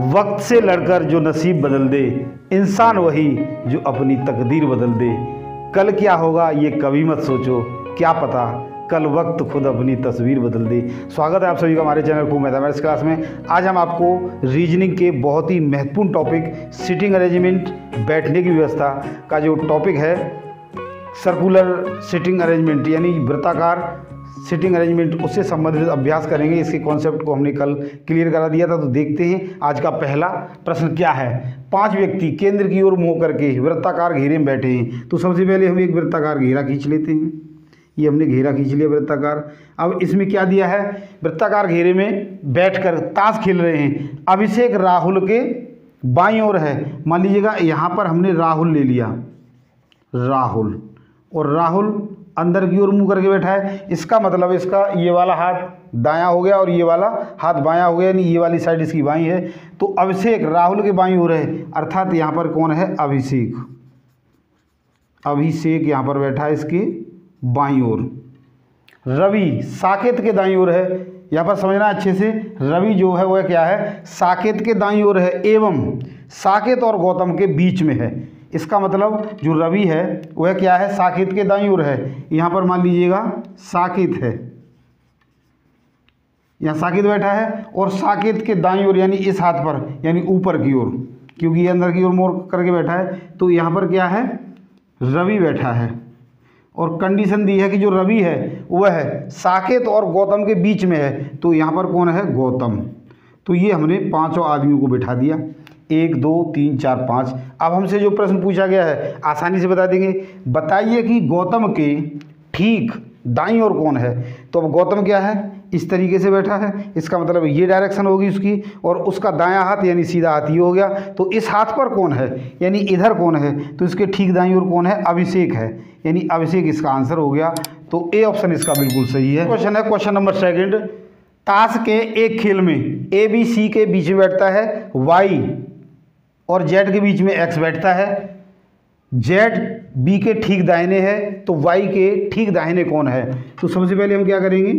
वक्त से लड़कर जो नसीब बदल दे, इंसान वही जो अपनी तकदीर बदल दे। कल क्या होगा ये कभी मत सोचो, क्या पता कल वक्त खुद अपनी तस्वीर बदल दे। स्वागत है आप सभी का हमारे चैनल को मैथमेटिक्स क्लास में। आज हम आपको रीजनिंग के बहुत ही महत्वपूर्ण टॉपिक सिटिंग अरेंजमेंट, बैठने की व्यवस्था का जो टॉपिक है सर्कुलर सिटिंग अरेंजमेंट यानी वृत्ताकार सिटिंग अरेंजमेंट, उससे संबंधित अभ्यास करेंगे। इसके कॉन्सेप्ट को हमने कल क्लियर करा दिया था, तो देखते हैं आज का पहला प्रश्न क्या है। 5 व्यक्ति केंद्र की ओर मुँह करके वृत्ताकार घेरे में बैठे हैं। तो सबसे पहले हम एक वृत्ताकार घेरा खींच लेते हैं। ये हमने घेरा खींच लिया वृत्ताकार। अब इसमें क्या दिया है, वृत्ताकार घेरे में बैठकर ताश खेल रहे हैं। अभिषेक राहुल के बाईं ओर है। मान लीजिएगा यहाँ पर हमने राहुल ले लिया, राहुल, और राहुल अंदर की ओर मुंह करके बैठा है। इसका मतलब इसका ये वाला हाथ दायां हो गया और ये वाला हाथ बायां हो गया, यानी ये वाली साइड इसकी बाईं है। तो अभिषेक राहुल के बाईं ओर है, अर्थात यहाँ पर कौन है, अभिषेक। अभिषेक यहाँ पर बैठा है इसके बाईं ओर। रवि साकेत के दाईं ओर है। यहाँ पर समझना अच्छे से, रवि जो है वह क्या है, साकेत के दाईं ओर है एवं साकेत और गौतम के बीच में है। इसका मतलब जो रवि है वह क्या है, साकेत के दाईं ओर है। यहाँ पर मान लीजिएगा साकेत है, यहाँ साकेत बैठा है और साकेत के दाईं ओर यानी इस हाथ पर, यानी ऊपर की ओर, क्योंकि ये अंदर की ओर मोड़ करके बैठा है। तो यहाँ पर क्या है, रवि बैठा है और कंडीशन दी है कि जो रवि है वह है साकेत और गौतम के बीच में है। तो यहाँ पर कौन है, गौतम। तो ये हमने 5 आदमियों को बैठा दिया, 1 2 3 4 5। अब हमसे जो प्रश्न पूछा गया है आसानी से बता देंगे। बताइए कि गौतम के ठीक दाईं ओर कौन है। तो अब गौतम क्या है, इस तरीके से बैठा है, इसका मतलब ये डायरेक्शन होगी उसकी, और उसका दायां हाथ यानी सीधा हाथ ये हो गया। तो इस हाथ पर कौन है, यानी इधर कौन है, तो इसके ठीक दाईं ओर कौन है, अभिषेक है, यानी अभिषेक इसका आंसर हो गया। तो ए ऑप्शन इसका बिल्कुल सही है। क्वेश्चन है क्वेश्चन नंबर 2। ताश के एक खेल में ए बी सी के बीच में बैठता है वाई और जेड के बीच में एक्स बैठता है। जेड बी के ठीक दाहिने है, तो वाई के ठीक दाहिने कौन है। तो सबसे पहले हम क्या करेंगे,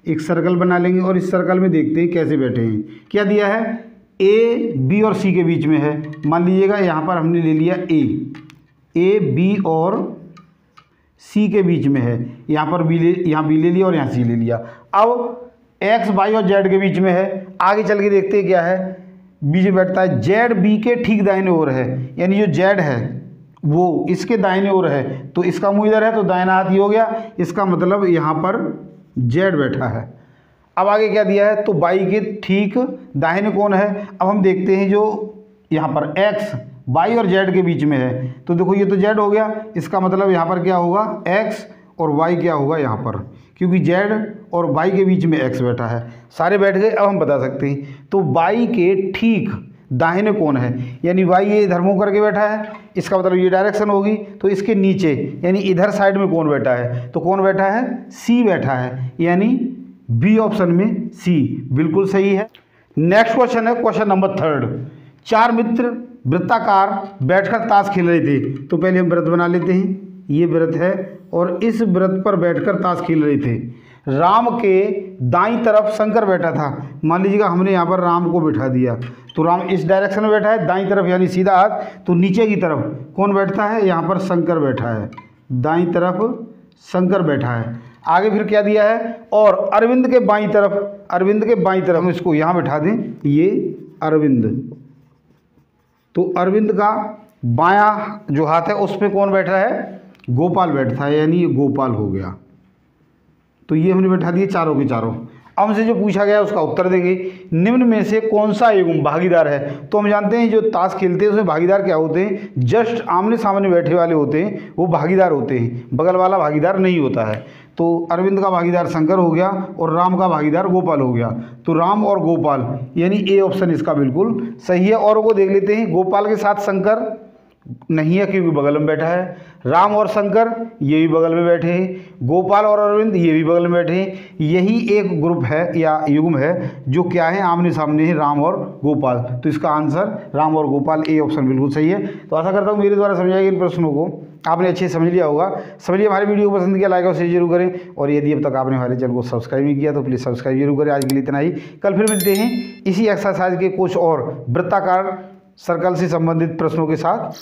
एक सर्कल बना लेंगे और इस सर्कल में देखते हैं कैसे बैठे हैं। क्या दिया है, ए बी और सी के बीच में है। मान लीजिएगा यहाँ पर हमने ले लिया ए बी और सी के बीच में है। यहाँ पर यहाँ बी ले लिया और यहाँ सी ले लिया। अब एक्स वाई और जेड के बीच में है। आगे चल के देखते हैं क्या है, बीच में बैठता है, जेड बी के ठीक दाहिने ओर है, यानी जो जेड है वो इसके दाहिने ओर है। तो इसका मुंह इधर है तो दाहिना हाथ ही हो गया, इसका मतलब यहाँ पर जेड बैठा है। अब आगे क्या दिया है, तो वाई के ठीक दाहिने कौन है। अब हम देखते हैं जो यहाँ पर एक्स वाई और जेड के बीच में है। तो देखो ये तो जेड हो गया, इसका मतलब यहाँ पर क्या होगा, एक्स, और वाई क्या होगा यहाँ पर, क्योंकि जेड और वाई के बीच में एक्स बैठा है। सारे बैठ गए। अब हम बता सकते हैं तो वाई के ठीक दाहिने कौन है, यानी वाई ये इधर मुँह करके बैठा है, इसका मतलब ये डायरेक्शन होगी। तो इसके नीचे यानी इधर साइड में कौन बैठा है, तो कौन बैठा है, सी बैठा है, यानी बी ऑप्शन में सी बिल्कुल सही है। नेक्स्ट क्वेश्चन है क्वेश्चन नंबर 3। 4 मित्र वृत्ताकार बैठकर ताश खेल रहे थे। तो पहले हम व्रत बना लेते हैं। ये व्रत है और इस व्रत पर बैठकर ताश खेल रहे थे। राम के दाईं तरफ शंकर बैठा था। मान लीजिएगा हमने यहाँ पर राम को बैठा दिया, तो राम इस डायरेक्शन में बैठा है, दाईं तरफ यानी सीधा हाथ। तो नीचे की तरफ कौन बैठता है, यहाँ पर शंकर बैठा है, दाईं तरफ शंकर बैठा है। आगे फिर क्या दिया है, और अरविंद के बाईं तरफ हम इसको यहाँ बैठा दें, ये अरविंद। तो अरविंद का बायां जो हाथ है उस पर कौन बैठा है, गोपाल बैठता है, यानी ये गोपाल हो गया। तो ये हमने बैठा दिए चारों के चारों। अब हमसे जो पूछा गया उसका उत्तर देंगे। निम्न में से कौन सा युग्म भागीदार है। तो हम जानते हैं जो ताश खेलते हैं उसमें भागीदार क्या होते हैं, जस्ट आमने सामने बैठे वाले होते हैं वो भागीदार होते हैं, बगल वाला भागीदार नहीं होता है। तो अरविंद का भागीदार शंकर हो गया और राम का भागीदार गोपाल हो गया। तो राम और गोपाल यानी ए ऑप्शन इसका बिल्कुल सही है। और वो देख लेते हैं, गोपाल के साथ शंकर नहीं है क्योंकि बगल में बैठा है। राम और शंकर ये भी बगल में बैठे हैं। गोपाल और अरविंद ये भी बगल में बैठे हैं। यही एक ग्रुप है या युग्म है जो क्या है, आमने सामने है, राम और गोपाल। तो इसका आंसर राम और गोपाल, ए ऑप्शन बिल्कुल सही है। तो आशा करता हूँ मेरे द्वारा समझाए गए इन प्रश्नों को आपने अच्छे समझ लिया होगा। समझिए हमारे वीडियो को पसंद किया, लाइक और शेयर जरूर करें, और यदि अब तक आपने हमारे चैनल को सब्सक्राइब नहीं किया तो प्लीज़ सब्सक्राइब जरूर करें। आज के लिए इतना ही, कल फिर मिलते हैं इसी एक्सरसाइज के कुछ और वृत्ताकार सर्कल से संबंधित प्रश्नों के साथ।